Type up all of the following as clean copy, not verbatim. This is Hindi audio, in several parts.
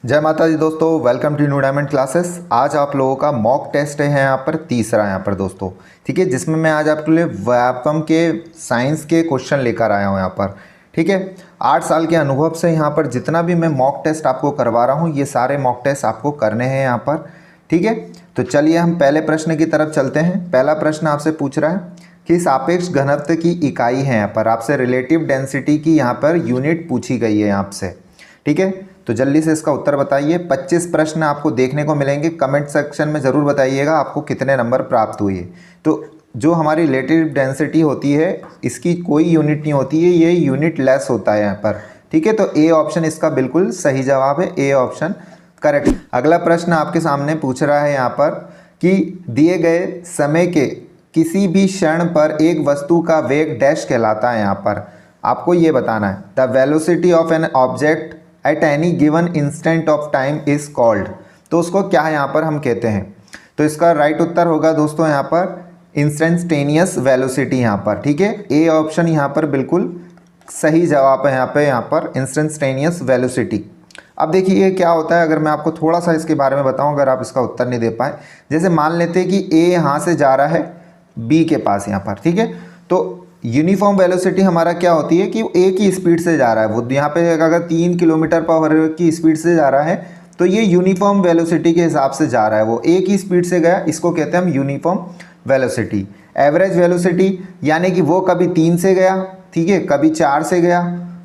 जय माता दी दोस्तों, welcome to new diamond classes. आज आप लोगों का मॉक टेस्ट है यहाँ पर तीसरा यहाँ पर दोस्तों, ठीक है, जिसमें मैं आज आपके लिए व्यापम के साइंस के क्वेश्चन लेकर आया हूँ यहाँ पर। ठीक है, 8 साल के अनुभव से यहाँ पर जितना भी मैं मॉक टेस्ट आपको करवा रहा हूँ, ये सारे मॉक टेस्ट आपको करने हैं यहाँ पर। ठीक है, तो चलिए हम पहले प्रश्न की तरफ चलते हैं। पहला प्रश्न आपसे पूछ रहा है कि सापेक्ष घनत्व की इकाई है, यहाँ पर आपसे रिलेटिव डेंसिटी की यहाँ पर यूनिट पूछी गई है आपसे। ठीक है, तो जल्दी से इसका उत्तर बताइए। 25 प्रश्न आपको देखने को मिलेंगे। कमेंट सेक्शन में ज़रूर बताइएगा आपको कितने नंबर प्राप्त हुए। तो जो हमारी रिलेटिव डेंसिटी होती है, इसकी कोई यूनिट नहीं होती है, ये यूनिट लेस होता है यहाँ पर। ठीक है, तो ए ऑप्शन इसका बिल्कुल सही जवाब है, ए ऑप्शन करेक्ट। अगला प्रश्न आपके सामने पूछ रहा है यहाँ पर कि दिए गए समय के किसी भी क्षण पर एक वस्तु का वेग डैश कहलाता है। यहाँ पर आपको ये बताना है, the velocity of an object at any given instant of time is called. तो उसको क्या है यहाँ पर हम कहते हैं। तो इसका राइट उत्तर होगा दोस्तों यहाँ पर इंस्टेंटेनियस वेलोसिटी यहाँ पर। ठीक है, ए ऑप्शन यहाँ पर बिल्कुल सही जवाब है यहाँ पर इंस्टेंटेनियस वेलोसिटी। अब देखिए ये क्या होता है, अगर मैं आपको थोड़ा सा इसके बारे में बताऊं, अगर आप इसका उत्तर नहीं दे पाए। जैसे मान लेते हैं कि ए यहाँ से जा रहा है बी के पास यहाँ पर। ठीक है, तो यूनिफॉर्म वेलोसिटी हमारा क्या होती है कि एक ही स्पीड से जा रहा है। वो यहाँ पे अगर 3 किलोमीटर पर आवर की स्पीड से जा रहा है तो ये यूनिफॉर्म वेलोसिटी के हिसाब से जा रहा है, वो एक ही स्पीड से गया, इसको कहते हैं हम यूनिफॉर्म वेलोसिटी। एवरेज वेलोसिटी यानी कि वो कभी 3 से गया, ठीक है, कभी 4 से गया,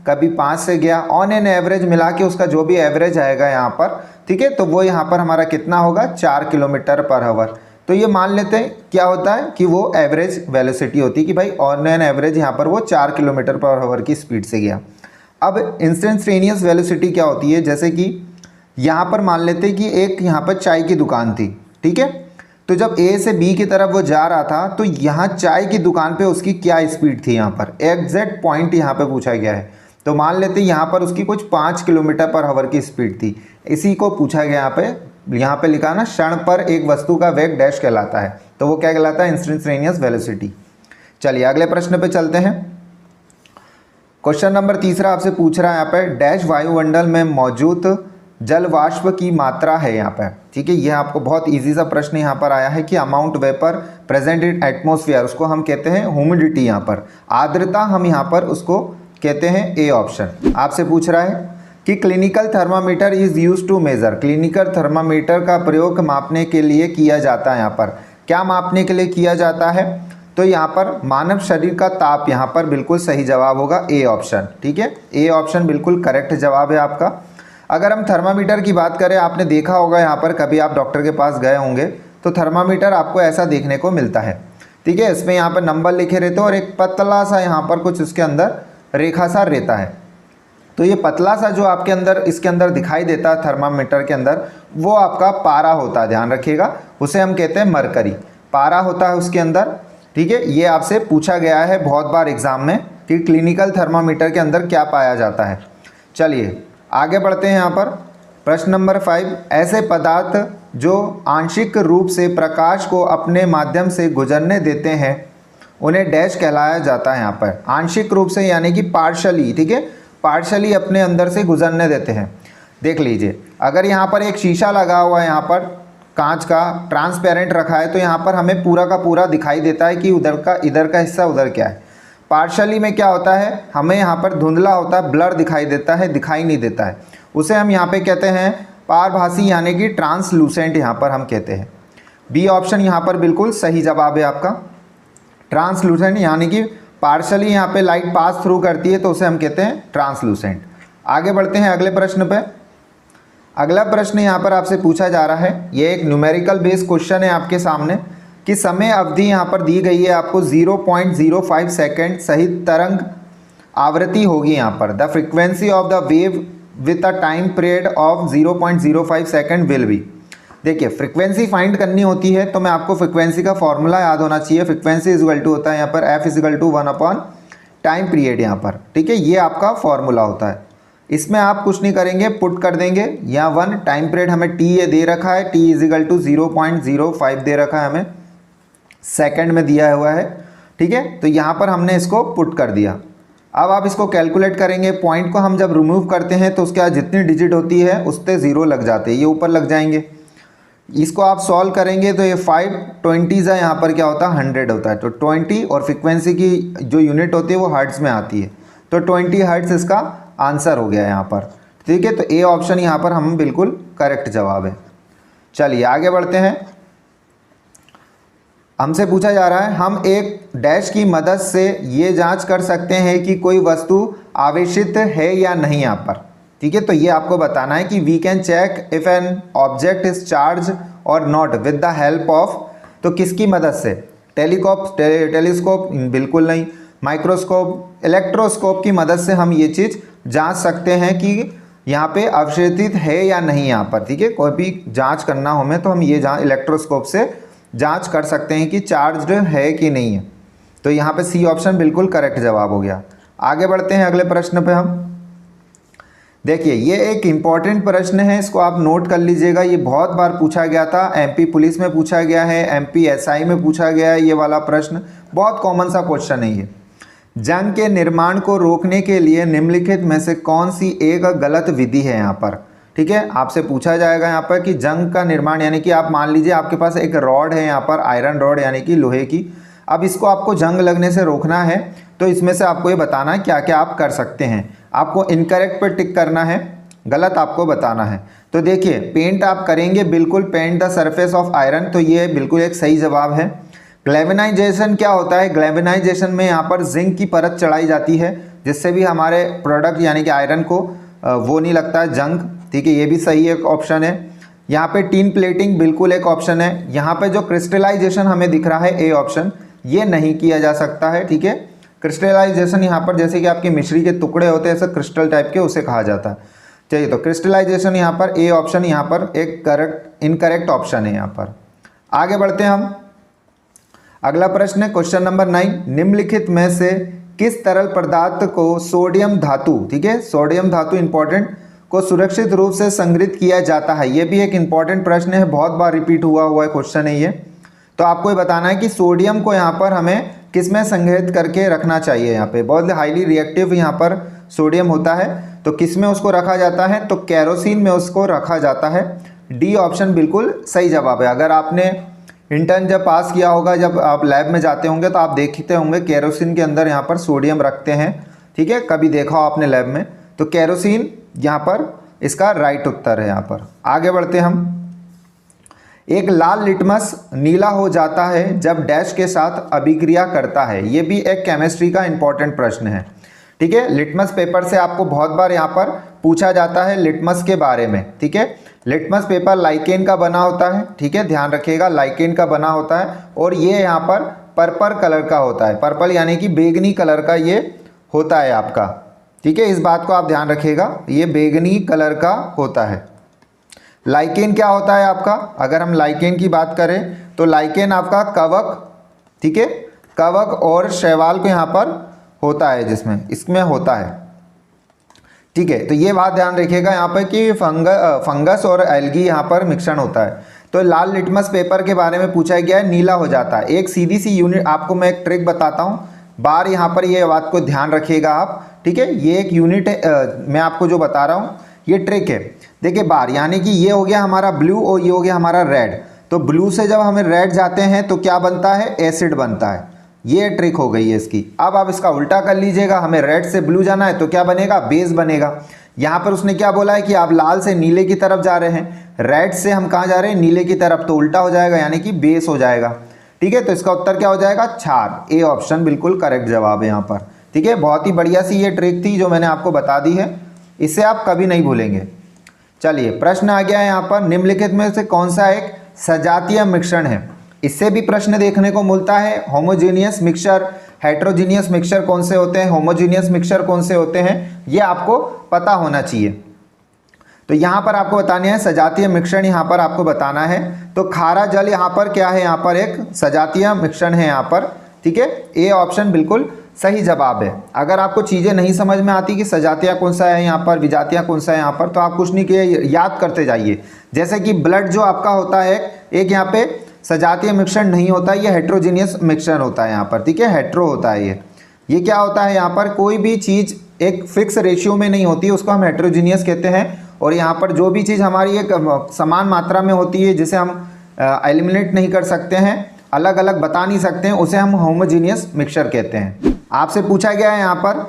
कभी 5 से गया, ऑन एन एवरेज मिला के उसका जो भी एवरेज आएगा यहाँ पर, ठीक है, तो वो यहाँ पर हमारा कितना होगा, 4 किलोमीटर पर आवर। तो ये मान लेते हैं क्या होता है कि वो एवरेज वेलोसिटी होती है कि भाई ऑन एन एवरेज यहाँ पर वो 4 किलोमीटर पर आवर की स्पीड से गया। अब इंस्टेंटेनियस वेलोसिटी क्या होती है, जैसे कि यहाँ पर मान लेते हैं कि एक यहाँ पर चाय की दुकान थी। ठीक है, तो जब ए से बी की तरफ वो जा रहा था तो यहाँ चाय की दुकान पे उसकी क्या स्पीड थी, यहाँ पर एग्जैक्ट पॉइंट यहाँ पे पूछा गया है। तो मान लेते हैं यहाँ पर उसकी कुछ 5 किलोमीटर पर आवर की स्पीड थी। इसी को पूछा गया यहाँ पे लिखा ना, क्षण पर एक वस्तु का वेग डैश कहलाता है, तो वो क्या कहलाता है, इंस्टेंटेनियस वेलोसिटी। चलिए अगले प्रश्न पे चलते हैं। क्वेश्चन नंबर तीसरा आपसे पूछ रहा है यहाँ पे डैश वायुमंडल में मौजूद जल वाष्प की मात्रा है यहाँ पे। ठीक है, यह आपको बहुत इजी सा प्रश्न यहाँ पर आया है कि amount vapour present in atmosphere, उसको हम कहते हैं ह्यूमिडिटी। यहाँ पर आर्द्रता हम यहाँ पर उसको कहते हैं, ए ऑप्शन। आपसे पूछ रहा है कि clinical thermometer is use to measure, clinical thermometer का प्रयोग मापने के लिए किया जाता है। यहाँ पर क्या मापने के लिए किया जाता है, तो यहाँ पर मानव शरीर का ताप यहाँ पर बिल्कुल सही जवाब होगा, ए ऑप्शन। ठीक है, ए ऑप्शन बिल्कुल करेक्ट जवाब है आपका। अगर हम थर्मामीटर की बात करें, आपने देखा होगा यहाँ पर कभी आप डॉक्टर के पास गए होंगे तो थर्मामीटर आपको ऐसा देखने को मिलता है। ठीक है, इसमें यहाँ पर नंबर लिखे रहते हैं और एक पतला सा यहाँ पर कुछ उसके अंदर रेखा सा रहता है। तो ये पतला सा जो आपके अंदर इसके अंदर दिखाई देता है थर्मामीटर के अंदर, वो आपका पारा होता है, ध्यान रखिएगा, उसे हम कहते हैं मरकरी, पारा होता है उसके अंदर। ठीक है, ये आपसे पूछा गया है बहुत बार एग्जाम में कि क्लिनिकल थर्मामीटर के अंदर क्या पाया जाता है। चलिए आगे बढ़ते हैं। यहाँ पर प्रश्न नंबर 5, ऐसे पदार्थ जो आंशिक रूप से प्रकाश को अपने माध्यम से गुजरने देते हैं उन्हें डैश कहलाया जाता है। यहाँ पर आंशिक रूप से यानी कि पार्शली, ठीक है, पार्शली अपने अंदर से गुजरने देते हैं। देख लीजिए, अगर यहाँ पर एक शीशा लगा हुआ है, यहाँ पर कांच का ट्रांसपेरेंट रखा है, तो यहाँ पर हमें पूरा का पूरा दिखाई देता है कि इधर का हिस्सा उधर क्या है। पार्शली में क्या होता है, हमें यहाँ पर धुंधला होता है, ब्लर दिखाई देता है, दिखाई नहीं देता है, उसे हम यहाँ पे कहते हैं पारभासी यानी कि ट्रांसलूसेंट यहाँ पर हम कहते हैं। बी ऑप्शन यहाँ पर बिल्कुल सही जवाब है आपका, ट्रांसलूसेंट यानी कि पार्शली यहाँ पे लाइट पास थ्रू करती है तो उसे हम कहते हैं ट्रांसलूसेंट। आगे बढ़ते हैं अगले प्रश्न पे। अगला प्रश्न यहाँ पर आपसे पूछा जा रहा है, ये एक न्यूमेरिकल बेस्ड क्वेश्चन है आपके सामने कि समय अवधि यहाँ पर दी गई है आपको 0.05 सेकेंड सहित तरंग आवृत्ति होगी यहाँ पर। The frequency of the wave with a time period of 0.05 second will be. देखिए फ्रीक्वेंसी फाइंड करनी होती है तो मैं आपको फ्रीक्वेंसी का फॉर्मूला याद होना चाहिए। फ्रीक्वेंसी इजगल टू होता है यहाँ पर F is equal to 1 upon time period यहाँ पर। ठीक है, ये आपका फॉर्मूला होता है। इसमें आप कुछ नहीं करेंगे, पुट कर देंगे यहाँ 1, टाइम पीरियड हमें टी ये दे रखा है, टी इजगल टू 0.05 दे रखा है, हमें सेकेंड में दिया हुआ है। ठीक है, तो यहाँ पर हमने इसको पुट कर दिया। अब आप इसको कैलकुलेट करेंगे, पॉइंट को हम जब रिमूव करते हैं तो उसके बाद जितनी डिजिट होती है उस पर 0 लग जाते हैं, ये ऊपर लग जाएंगे। इसको आप सॉल्व करेंगे तो ये 5 20 है, यहाँ पर क्या होता है 100 होता है। तो 20 और फ्रिक्वेंसी की जो यूनिट होती है वो हर्ट्ज़ में आती है, तो 20 हर्ट्ज़ इसका आंसर हो गया यहाँ पर। ठीक है, तो ए ऑप्शन यहाँ पर हम बिल्कुल करेक्ट जवाब है। चलिए आगे बढ़ते हैं। हमसे पूछा जा रहा है हम एक डैश की मदद से ये जांच कर सकते हैं कि कोई वस्तु आवेशित है या नहीं यहाँ पर। ठीक है, तो ये आपको बताना है कि we can check if an object is charge or not with the help of, तो किसकी मदद से, टेलीस्कोप बिल्कुल नहीं, माइक्रोस्कोप, इलेक्ट्रोस्कोप की मदद से हम ये चीज़ जांच सकते हैं कि यहाँ पे अवशेषित है या नहीं यहाँ पर। ठीक है, कोई भी जांच करना हो हमें तो हम ये इलेक्ट्रोस्कोप से जांच कर सकते हैं कि चार्ज्ड है कि नहीं है। तो यहाँ पे सी ऑप्शन बिल्कुल करेक्ट जवाब हो गया। आगे बढ़ते हैं अगले प्रश्न पे हम। देखिए ये एक इम्पॉर्टेंट प्रश्न है, इसको आप नोट कर लीजिएगा। ये बहुत बार पूछा गया था, एमपी पुलिस में पूछा गया है, एमपी एसआई में पूछा गया है। ये वाला प्रश्न बहुत कॉमन सा क्वेश्चन है ये। जंग के निर्माण को रोकने के लिए निम्नलिखित में से कौन सी एक गलत विधि है यहाँ पर। ठीक है, आपसे पूछा जाएगा यहाँ पर कि जंग का निर्माण, यानी कि आप मान लीजिए आपके पास एक रॉड है यहाँ पर, आयरन रॉड यानी कि लोहे की। अब इसको आपको जंग लगने से रोकना है, तो इसमें से आपको ये बताना है क्या क्या आप कर सकते हैं। आपको इनकरेक्ट पर टिक करना है, गलत आपको बताना है। तो देखिए पेंट आप करेंगे बिल्कुल, paint the surface of iron, तो ये बिल्कुल एक सही जवाब है। ग्लैवेनाइजेशन क्या होता है, ग्लैवेनाइजेशन में यहाँ पर जिंक की परत चढ़ाई जाती है, जिससे भी हमारे प्रोडक्ट यानी कि आयरन को वो नहीं लगता है जंग। ठीक है, ये भी सही एक ऑप्शन है। यहाँ पे टीन प्लेटिंग बिल्कुल एक ऑप्शन है। यहाँ पे जो क्रिस्टलाइजेशन हमें दिख रहा है ए ऑप्शन, ये नहीं किया जा सकता है। ठीक है, क्रिस्टलाइजेशन यहाँ पर जैसे कि आपके मिश्री के टुकड़े होते हैं ऐसे क्रिस्टल टाइप के, उसे कहा जाता है। चलिए, तो क्रिस्टलाइजेशन यहाँ पर ए ऑप्शन यहाँ पर एक करेक्ट इनकरेक्ट ऑप्शन है यहाँ पर। आगे बढ़ते हैं हम। अगला प्रश्न है क्वेश्चन नंबर 9, निम्नलिखित में से किस तरल पदार्थ को सोडियम धातु, ठीक है सोडियम धातु इंपॉर्टेंट, को सुरक्षित रूप से संग्रहित किया जाता है। ये भी एक इंपॉर्टेंट प्रश्न है, बहुत बार रिपीट हुआ है क्वेश्चन है ये। तो आपको ये बताना है कि सोडियम को यहाँ पर हमें किस में संग्रहित करके रखना चाहिए। यहाँ पे बहुत हाईली रिएक्टिव यहाँ पर सोडियम होता है, तो किस में उसको रखा जाता है, तो केरोसिन में उसको रखा जाता है। डी ऑप्शन बिल्कुल सही जवाब है। अगर आपने इंटर्न जब पास किया होगा, जब आप लैब में जाते होंगे तो आप देखते होंगे केरोसिन के अंदर यहाँ पर सोडियम रखते हैं। ठीक है, कभी देखा हो आपने लैब में, तो केरोसिन यहाँ पर इसका राइट उत्तर है। यहाँ पर आगे बढ़ते हम। एक लाल लिटमस नीला हो जाता है जब डैश के साथ अभिक्रिया करता है। ये भी एक केमिस्ट्री का इंपॉर्टेंट प्रश्न है। ठीक है, लिटमस पेपर से आपको बहुत बार यहाँ पर पूछा जाता है लिटमस के बारे में। ठीक है, लिटमस पेपर लाइकेन का बना होता है। ठीक है, ध्यान रखिएगा लाइकेन का बना होता है, और ये यहाँ पर पर्पल कलर का होता है। पर्पल यानी कि बैंगनी कलर का ये होता है आपका। ठीक है, इस बात को आप ध्यान रखिएगा, ये बैंगनी कलर का होता है। लाइकेन क्या होता है आपका, अगर हम लाइकेन की बात करें तो लाइकेन आपका कवक, ठीक है कवक और शैवाल को यहाँ पर होता है, जिसमें इसमें होता है। ठीक है, तो ये बात ध्यान रखिएगा यहाँ पर कि फंगस और एल्गी यहाँ पर मिश्रण होता है। तो लाल लिटमस पेपर के बारे में पूछा गया है, नीला हो जाता है। एक सीधी सी यूनिट आपको मैं एक ट्रिक बताता हूँ, बार यहाँ पर ये बात को ध्यान रखिएगा आप। ठीक है, ये एक यूनिट है, मैं आपको जो बता रहा हूँ ये ट्रिक है। देखिए बार यानी कि ये हो गया हमारा ब्लू और ये हो गया हमारा रेड। तो ब्लू से जब हमें रेड जाते हैं तो क्या बनता है, एसिड बनता है। ये ट्रिक हो गई है इसकी। अब आप इसका उल्टा कर लीजिएगा, हमें रेड से ब्लू जाना है तो क्या बनेगा, बेस बनेगा। यहाँ पर उसने क्या बोला है कि आप लाल से नीले की तरफ जा रहे हैं, रेड से हम कहाँ जा रहे हैं, नीले की तरफ, तो उल्टा हो जाएगा यानी कि बेस हो जाएगा। ठीक है, तो इसका उत्तर क्या हो जाएगा, क्षार। ए ऑप्शन बिल्कुल करेक्ट जवाब है यहाँ पर। ठीक है, बहुत ही बढ़िया सी ये ट्रिक थी जो मैंने आपको बता दी है, इसे आप कभी नहीं भूलेंगे। चलिए प्रश्न आ गया है यहाँ पर, निम्नलिखित में से कौन सा एक सजातीय मिश्रण है। इससे भी प्रश्न देखने को मिलता है, होमोजीनियस मिक्सचर, हेट्रोजीनियस मिक्सचर कौन से होते हैं, होमोजीनियस मिक्सचर कौन से होते हैं, ये आपको पता होना चाहिए। तो यहाँ पर आपको बताना है सजातीय मिश्रण, यहाँ पर आपको बताना है। तो खारा जल यहाँ पर क्या है, यहाँ पर एक सजातीय मिश्रण है यहाँ पर। ठीक है, ए ऑप्शन बिल्कुल सही जवाब है। अगर आपको चीज़ें नहीं समझ में आती कि सजातीय कौन सा है यहाँ पर, विजातीय कौन सा है यहाँ पर, तो आप कुछ नहीं किए, याद करते जाइए। जैसे कि ब्लड जो आपका होता है, एक यहाँ पे सजातीय मिश्रण नहीं होता है, ये हेट्रोजीनियस मिश्रण होता है यहाँ पर। ठीक है, हेट्रो होता है ये। ये क्या होता है, यहाँ पर कोई भी चीज़ एक फिक्स रेशियो में नहीं होती है, उसको हम हेट्रोजीनियस कहते हैं। और यहाँ पर जो भी चीज़ हमारी एक समान मात्रा में होती है, जिसे हम एलिमिनेट नहीं कर सकते हैं, अलग अलग बता नहीं सकते हैं, उसे हम होमोजीनियस मिक्सचर कहते हैं। आपसे पूछा गया है यहाँ पर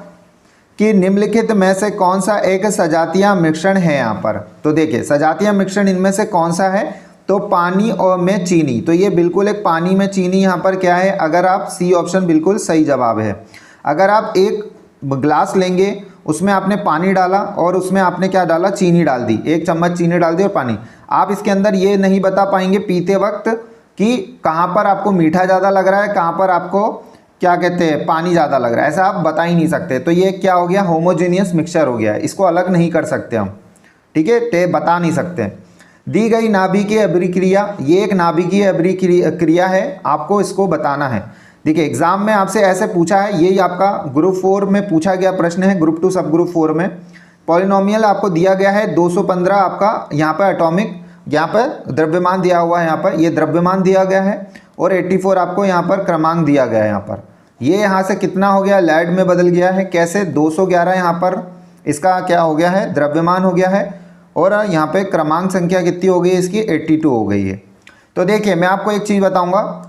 कि निम्नलिखित में से कौन सा एक सजातीय मिश्रण है यहाँ पर। तो देखिए सजातीय मिश्रण इनमें से कौन सा है, तो पानी और में चीनी। तो ये बिल्कुल एक पानी में चीनी यहाँ पर क्या है, अगर आप सी ऑप्शन बिल्कुल सही जवाब है। अगर आप एक ग्लास लेंगे, उसमें आपने पानी डाला और उसमें आपने क्या डाला, चीनी डाल दी, 1 चम्मच चीनी डाल दी और पानी, आप इसके अंदर ये नहीं बता पाएंगे पीते वक्त कि कहाँ पर आपको मीठा ज़्यादा लग रहा है, कहाँ पर आपको क्या कहते हैं पानी ज़्यादा लग रहा है, ऐसा आप बता ही नहीं सकते। तो ये क्या हो गया, होमोजीनियस मिक्सचर हो गया है, इसको अलग नहीं कर सकते हम, ठीक है, बता नहीं सकते। दी गई नाभिकीय अभिक्रिया, ये एक नाभिकीय अभिक्रिया है, आपको इसको बताना है। देखिए एग्जाम में आपसे ऐसे पूछा है, यही आपका ग्रुप 4 में पूछा गया प्रश्न है, ग्रुप 2 सब ग्रुप 4 में। पॉलिनोमियल आपको दिया गया है 215 आपका यहाँ पर एटॉमिक, यहाँ पर द्रव्यमान दिया हुआ है, यहाँ पर ये द्रव्यमान दिया गया है, और 84 आपको यहाँ पर क्रमांक दिया गया है। यहाँ पर ये यहाँ से कितना हो गया, लैड में बदल गया है, कैसे 211 यहाँ पर इसका क्या हो गया है, द्रव्यमान हो गया है, और यहाँ पे क्रमांक संख्या कितनी हो गई है इसकी, 82 हो गई है। तो देखिए मैं आपको एक चीज़ बताऊँगा,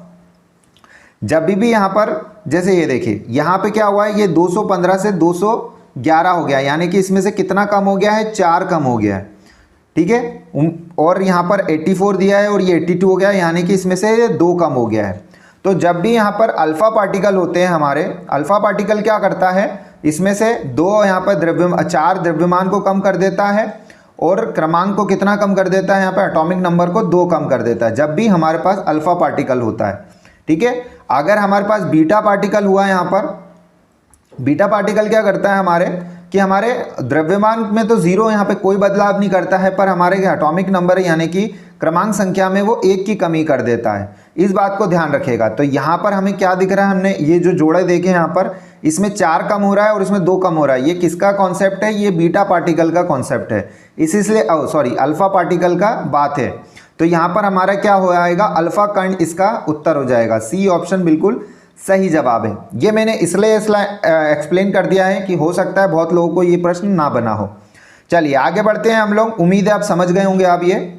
जब भी यहाँ पर जैसे ये देखिए यहाँ पे क्या हुआ है, ये 215 से 211 हो गया, यानी कि इसमें से कितना कम हो गया है, 4 कम हो गया है, ठीक है। और यहाँ पर 84 दिया है और ये 82 हो गया, यानी कि इसमें से 2 कम हो गया है। तो जब भी यहाँ पर अल्फा पार्टिकल होते हैं हमारे, अल्फा पार्टिकल क्या करता है, इसमें से 2 यहाँ पर 4 द्रव्यमान को कम कर देता है और क्रमांक को कितना कम कर देता है, यहाँ पर एटॉमिक नंबर को 2 कम कर देता है, जब भी हमारे पास अल्फा पार्टिकल होता है, ठीक है। अगर हमारे पास बीटा पार्टिकल हुआ है, यहाँ पर बीटा पार्टिकल क्या करता है हमारे, कि हमारे द्रव्यमान में तो 0 यहाँ पे कोई बदलाव नहीं करता है, पर हमारे एटॉमिक नंबर यानी कि क्रमांक संख्या में वो 1 की कमी कर देता है, इस बात को ध्यान रखिएगा। तो यहाँ पर हमें क्या दिख रहा है, हमने ये जो जोड़े देखे यहाँ पर, इसमें 4 कम हो रहा है और इसमें 2 कम हो रहा है, ये किसका कॉन्सेप्ट है, ये बीटा पार्टिकल का कॉन्सेप्ट है, इसलिए सॉरी अल्फा पार्टिकल का बात है। तो यहाँ पर हमारा क्या हो जाएगा, अल्फा कण इसका उत्तर हो जाएगा, सी ऑप्शन बिल्कुल सही जवाब है। ये मैंने इसलिए एक्सप्लेन कर दिया है कि हो सकता है बहुत लोगों को ये प्रश्न ना बना हो। चलिए आगे बढ़ते हैं हम लोग, उम्मीद है आप समझ गए होंगे। आप ये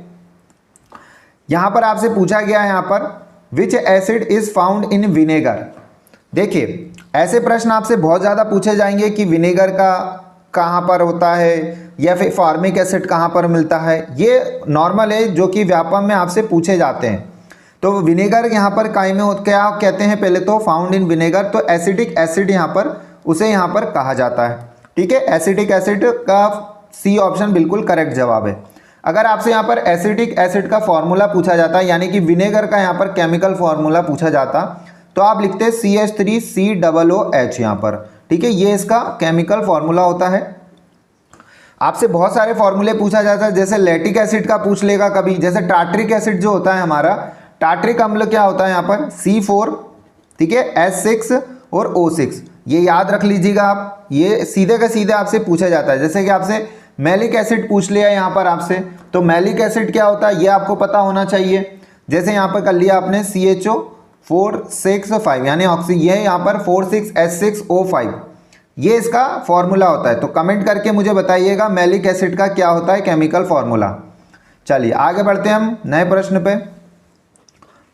यहाँ पर आपसे पूछा गया है यहाँ पर विच acid is found in vinegar. देखिए ऐसे प्रश्न आपसे बहुत ज़्यादा पूछे जाएंगे कि विनेगर का कहाँ पर होता है या फिर फार्मिक एसिड कहाँ पर मिलता है, ये नॉर्मल है जो कि व्यापम में आपसे पूछे जाते हैं। तो विनेगर यहाँ पर काय में क्या कहते हैं, पहले तो फाउंड इन विनेगर, तो एसिडिक एसिड यहाँ पर उसे यहाँ पर कहा जाता है, ठीक है। एसिडिक एसिड का सी ऑप्शन बिल्कुल करेक्ट जवाब है। अगर आपसे यहाँ पर एसिडिक एसिड का फॉर्मूला पूछा जाता है, यानी कि विनेगर का यहाँ पर केमिकल फॉर्मूला पूछा जाता, तो आप लिखते CH3COOH यहाँ पर, ठीक है, ये इसका केमिकल फॉर्मूला होता है। आपसे बहुत सारे फॉर्मूले पूछा जाता है, जैसे लैक्टिक एसिड का पूछ लेगा कभी, जैसे टार्ट्रिक एसिड जो होता है हमारा, टार्ट्रिक अम्ल क्या होता है यहाँ पर C4, ठीक है, H6 और O6, ये याद रख लीजिएगा आप, ये सीधे का सीधे आपसे पूछा जाता है। जैसे कि आपसे मैलिक एसिड पूछ लिया यहाँ पर आपसे, तो मैलिक एसिड क्या होता है ये आपको पता होना चाहिए। जैसे यहाँ पर कर लिया आपने CHO465 यानी ऑक्सीजन, ये यहाँ पर 46H6O5, ये इसका फॉर्मूला होता है। तो कमेंट करके मुझे बताइएगा मैलिक एसिड का क्या होता है केमिकल फॉर्मूला। चलिए आगे बढ़ते हैं हम नए प्रश्न पे।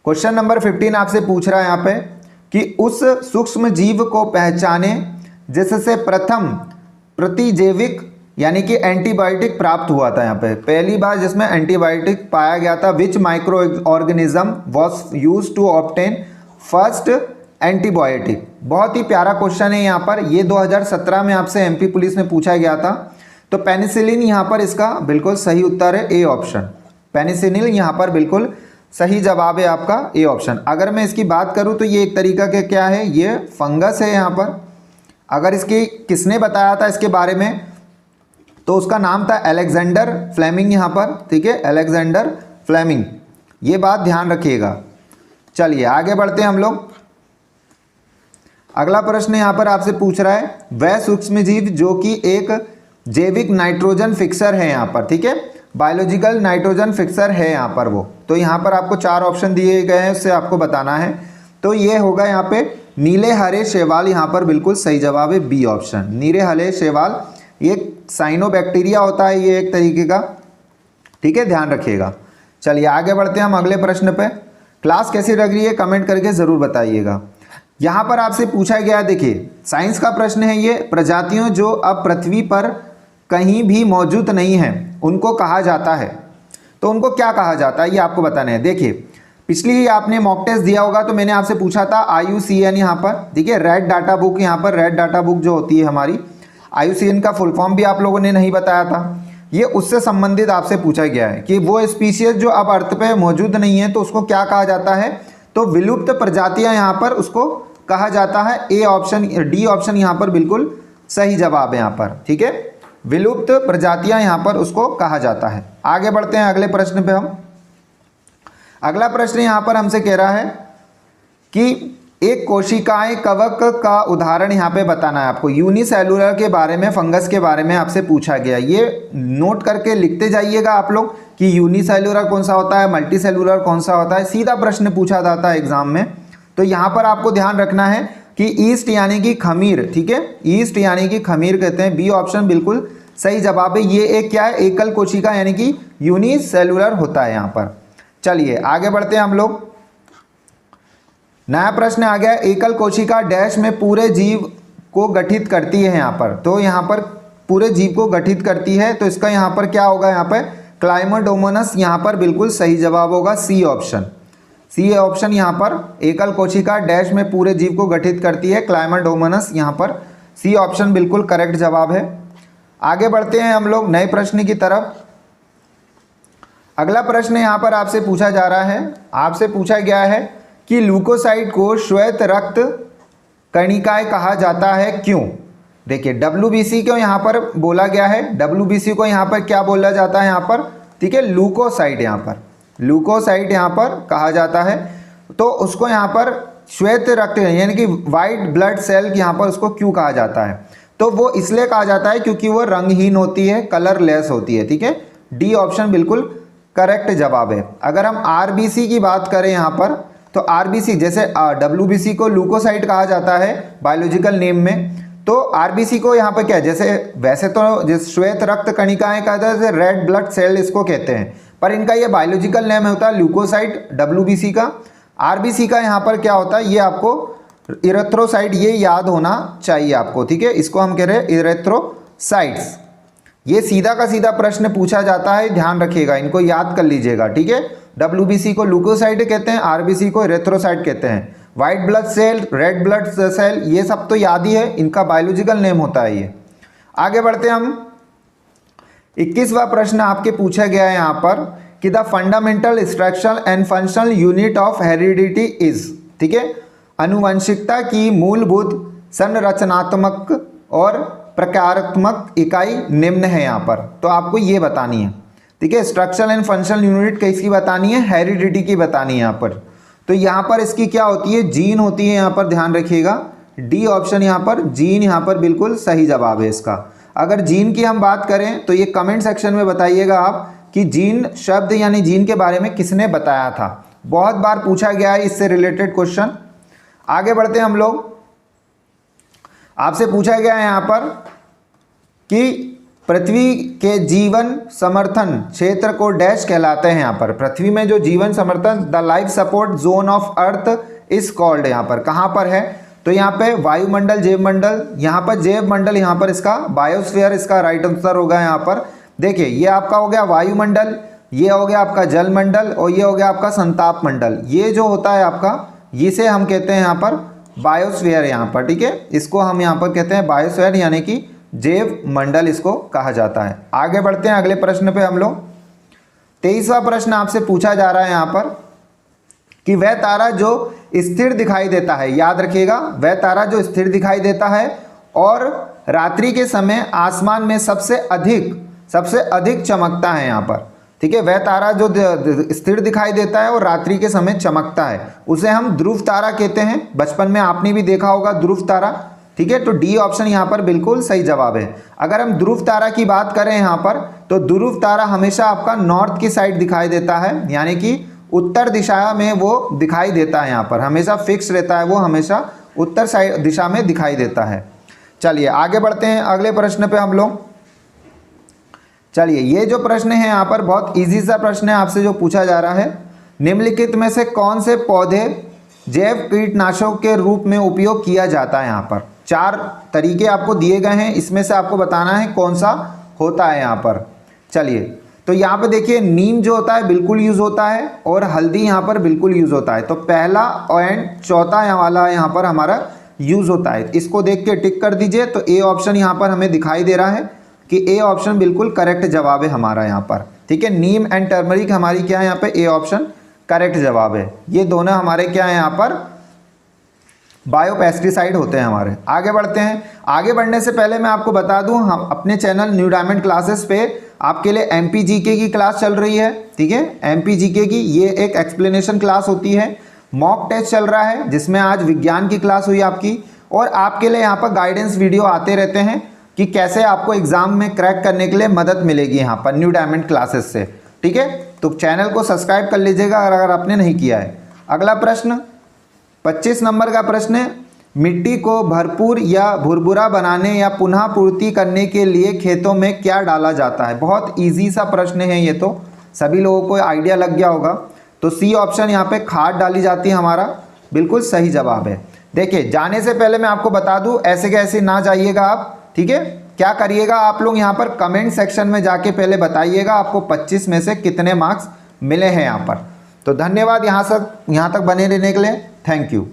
क्वेश्चन नंबर 15 आपसे पूछ रहा है यहाँ पे कि उस सूक्ष्म जीव को पहचाने जिससे प्रथम प्रतिजैविक यानी कि एंटीबायोटिक प्राप्त हुआ था। यहाँ पे पहली बार जिसमें एंटीबायोटिक पाया गया था, which microorganism was use to obtain first antibiotic. बहुत ही प्यारा क्वेश्चन है यहाँ पर, ये 2017 में आपसे एमपी पुलिस में पूछा गया था। तो पेनिसिलिन यहाँ पर इसका बिल्कुल सही उत्तर है, ए ऑप्शन, पेनिसिलिन यहाँ पर बिल्कुल सही जवाब है आपका, ए ऑप्शन। अगर मैं इसकी बात करूँ तो ये एक तरीका के क्या है, ये फंगस है यहाँ पर। अगर इसकी किसने बताया था इसके बारे में, तो उसका नाम था अलेक्जेंडर फ्लेमिंग यहाँ पर, ठीक है, अलेक्जेंडर फ्लेमिंग, ये बात ध्यान रखिएगा। चलिए आगे बढ़ते हैं हम लोग। अगला प्रश्न यहाँ पर आपसे पूछ रहा है वह सूक्ष्मजीव जो कि एक जैविक नाइट्रोजन फिक्सर है यहाँ पर, ठीक है, बायोलॉजिकल नाइट्रोजन फिक्सर है यहाँ पर वो। तो यहाँ पर आपको 4 ऑप्शन दिए गए हैं, उससे आपको बताना है। तो ये होगा यहाँ पे नीले हरे शैवाल यहाँ पर बिल्कुल सही जवाब है बी ऑप्शन। नीले हरे शैवाल ये साइनोबैक्टीरिया होता है, ये एक तरीके का, ठीक है, ध्यान रखिएगा। चलिए आगे बढ़ते हैं हम अगले प्रश्न पे। क्लास कैसी लग रही है कमेंट करके ज़रूर बताइएगा। यहाँ पर आपसे पूछा गया है, देखिए साइंस का प्रश्न है ये, प्रजातियों जो अब पृथ्वी पर कहीं भी मौजूद नहीं हैं उनको कहा जाता है। तो उनको क्या कहा जाता है ये आपको बताना है। देखिए पिछली आपने मॉक टेस्ट दिया होगा तो मैंने आपसे पूछा था IUCN यहाँ पर, ठीक है, रेड डाटा बुक, यहाँ पर रेड डाटा बुक जो होती है हमारी, IUCN का फुल फॉर्म भी आप लोगों ने नहीं बताया था। ये उससे संबंधित आपसे पूछा गया है कि वो स्पीशीज जो अब अर्थ पे मौजूद नहीं है तो उसको क्या कहा जाता है, तो विलुप्त प्रजातियां यहाँ पर उसको कहा जाता है। ए ऑप्शन, डी ऑप्शन यहाँ पर बिल्कुल सही जवाब है यहाँ पर, ठीक है, विलुप्त प्रजातियां यहाँ पर उसको कहा जाता है। आगे बढ़ते हैं अगले प्रश्न पे हम। अगला प्रश्न यहाँ पर हमसे कह रहा है कि एक कोशिकाएं कवक का उदाहरण यहाँ पे बताना है आपको। यूनिसेलुलर के बारे में, फंगस के बारे में आपसे पूछा गया, ये नोट करके लिखते जाइएगा आप लोग कि यूनिसेलुलर कौन सा होता है, मल्टी सेलुलर कौन सा होता है। सीधा प्रश्न पूछा जाता है एग्जाम में। तो यहाँ पर आपको ध्यान रखना है कि ईस्ट यानी कि खमीर, ठीक है, ईस्ट यानी कि खमीर कहते हैं, बी ऑप्शन बिल्कुल सही जवाब है। ये एक क्या है, एकल कोशिका यानी कि यूनिसेलुलर होता है यहाँ पर। चलिए आगे बढ़ते हैं हम लोग। नया प्रश्न आ गया, एकल कोशिका डैश में पूरे जीव को गठित करती है यहाँ पर। तो यहाँ पर पूरे जीव को गठित करती है, तो इसका यहाँ पर क्या होगा, यहाँ पर क्लाइमोडोमोनस यहाँ पर बिल्कुल सही जवाब होगा, सी ऑप्शन। सी ऑप्शन यहाँ पर एकल कोशिका डैश में पूरे जीव को गठित करती है, क्लाइमोडोमोनस यहाँ पर सी ऑप्शन बिल्कुल करेक्ट जवाब है। आगे बढ़ते हैं हम लोग नए प्रश्न की तरफ। अगला प्रश्न यहाँ पर आपसे पूछा जा रहा है, आपसे पूछा गया है कि ल्यूकोसाइट को श्वेत रक्त कणिकाएं कहा जाता है, क्यों। देखिए WBC को यहाँ पर बोला गया है, WBC को यहाँ पर क्या बोला जाता है यहाँ पर, ठीक है, ल्यूकोसाइट, यहाँ पर ल्यूकोसाइट यहाँ पर कहा जाता है। तो उसको यहाँ पर श्वेत रक्त यानी कि वाइट ब्लड सेल यहाँ पर उसको क्यों कहा जाता है, तो वो इसलिए कहा जाता है क्योंकि वो रंगहीन होती है, कलरलेस होती है, ठीक है, डी ऑप्शन बिल्कुल करेक्ट जवाब है। अगर हम RBC की बात करें यहाँ पर, तो RBC जैसे WBC को ल्यूकोसाइट कहा जाता है बायोलॉजिकल नेम में, तो RBC को यहाँ पर क्या है, जैसे वैसे तो जिस श्वेत रक्त कणिकाएं कहते हैं, रेड ब्लड सेल इसको कहते हैं, पर इनका ये बायोलॉजिकल नेम होता है ल्यूकोसाइट WBC का। RBC का यहाँ पर क्या होता है, ये आपको इरेथ्रोसाइट, ये याद होना चाहिए आपको, ठीक है, इसको हम कह रहे हैं इरेथ्रोसाइट्स। ये सीधा का सीधा प्रश्न पूछा जाता है, ध्यान रखिएगा, इनको याद कर लीजिएगा, ठीक है। WBC को ल्यूकोसाइट कहते हैं, RBC को इरेथ्रोसाइट कहते हैं। White blood cell, red blood cell, ये सब तो याद ही है, इनका बायोलॉजिकल नेम होता है ये। आगे बढ़ते हैं हम। 21वां प्रश्न आपके पूछा गया है यहाँ पर कि the fundamental structural and functional unit of heredity is, ठीक है, अनुवंशिकता की मूलभूत संरचनात्मक और प्रकारात्मक इकाई निम्न है यहाँ पर, तो आपको ये बतानी है, ठीक है। स्ट्रक्चरल एंड फंक्शनल यूनिट किसकी बतानी है, हेरिडिटी की बतानी है यहाँ पर। तो यहाँ पर इसकी क्या होती है, जीन होती है, यहाँ पर ध्यान रखिएगा, डी ऑप्शन यहाँ पर जीन यहाँ पर बिल्कुल सही जवाब है इसका। अगर जीन की हम बात करें तो ये कमेंट सेक्शन में बताइएगा आप कि जीन शब्द यानी जीन के बारे में किसने बताया था, बहुत बार पूछा गया है इससे रिलेटेड क्वेश्चन। आगे बढ़ते हैं हम लोग। आपसे पूछा गया है यहाँ पर कि पृथ्वी के जीवन समर्थन क्षेत्र को डैश कहलाते हैं। यहाँ पर पृथ्वी में जो जीवन समर्थन, the life support zone of earth is called, यहाँ पर कहाँ पर है, तो यहाँ पे वायुमंडल, जैवमंडल, यहाँ पर जैवमंडल, यहाँ पर इसका बायोस्फीयर इसका राइट आंसर होगा। यहाँ पर देखिए ये आपका हो गया वायुमंडल, ये हो गया आपका जलमंडल और ये हो गया आपका संताप मंडल। ये जो होता है आपका, इसे हम कहते हैं यहाँ पर बायोस्फीयर यहाँ पर, ठीक है, इसको हम यहाँ पर कहते हैं बायोस्फीयर यानी कि जैव मंडल इसको कहा जाता है। आगे बढ़ते हैं अगले प्रश्न पे हम लोग। 23वां प्रश्न आपसे पूछा जा रहा है यहाँ पर कि वह तारा जो स्थिर दिखाई देता है, याद रखिएगा, वह तारा जो स्थिर दिखाई देता है और रात्रि के समय आसमान में सबसे अधिक चमकता है यहाँ पर, ठीक है, वह तारा जो स्थिर दिखाई देता है और रात्रि के समय चमकता है उसे हम ध्रुव तारा कहते हैं। बचपन में आपने भी देखा होगा ध्रुव तारा, ठीक है, तो डी ऑप्शन यहाँ पर बिल्कुल सही जवाब है। अगर हम ध्रुव तारा की बात करें यहाँ पर, तो ध्रुव तारा हमेशा आपका नॉर्थ की साइड दिखाई देता है, यानी कि उत्तर दिशा में वो दिखाई देता है, यहाँ पर हमेशा फिक्स रहता है, वो हमेशा उत्तर साइड दिशा में दिखाई देता है। चलिए आगे बढ़ते हैं अगले प्रश्न पे हम लोग। चलिए ये जो प्रश्न है यहाँ पर बहुत इजी सा प्रश्न है, आपसे जो पूछा जा रहा है, निम्नलिखित में से कौन से पौधे जैव कीटनाशक के रूप में उपयोग किया जाता है। यहाँ पर 4 तरीके आपको दिए गए हैं, इसमें से आपको बताना है कौन सा होता है यहाँ पर। चलिए तो यहाँ पे देखिए नीम जो होता है बिल्कुल यूज़ होता है और हल्दी यहाँ पर बिल्कुल यूज़ होता है। तो पहला एंड चौथा यहाँ वाला यहाँ पर हमारा यूज़ होता है, इसको देख के टिक कर दीजिए। तो ए ऑप्शन यहाँ पर हमें दिखाई दे रहा है कि ए ऑप्शन बिल्कुल करेक्ट जवाब है हमारा यहाँ पर। ठीक है, नीम एंड टर्मरिक हमारी क्या है यहाँ पे, ए ऑप्शन करेक्ट जवाब है। ये दोनों हमारे क्या है यहाँ पर बायोपेस्टिसाइड होते हैं हमारे। आगे बढ़ते हैं। आगे बढ़ने से पहले मैं आपको बता दूं, हम अपने चैनल न्यू डायमंड क्लासेस पे आपके लिए MPGK की क्लास चल रही है। ठीक है, MPGK की ये एक एक्सप्लेनेशन क्लास होती है। मॉक टेस्ट चल रहा है जिसमें आज विज्ञान की क्लास हुई आपकी, और आपके लिए यहाँ पर गाइडेंस वीडियो आते रहते हैं कि कैसे आपको एग्जाम में क्रैक करने के लिए मदद मिलेगी यहाँ पर न्यू डायमंड क्लासेस से। ठीक है, तो चैनल को सब्सक्राइब कर लीजिएगा अगर आपने नहीं किया है। अगला प्रश्न 25 नंबर का प्रश्न है, मिट्टी को भरपूर या भुरभुरा बनाने या पुनः पूर्ति करने के लिए खेतों में क्या डाला जाता है। बहुत इजी सा प्रश्न है ये, तो सभी लोगों को आइडिया लग गया होगा। तो सी ऑप्शन यहाँ पे खाद डाली जाती है हमारा बिल्कुल सही जवाब है। देखिए जाने से पहले मैं आपको बता दूं, ऐसे के ऐसे ना जाइएगा आप। ठीक है, क्या करिएगा आप लोग यहाँ पर कमेंट सेक्शन में जाके पहले बताइएगा आपको 25 में से कितने मार्क्स मिले हैं यहाँ पर। तो धन्यवाद यहाँ तक बने रहने के लिए। Thank you.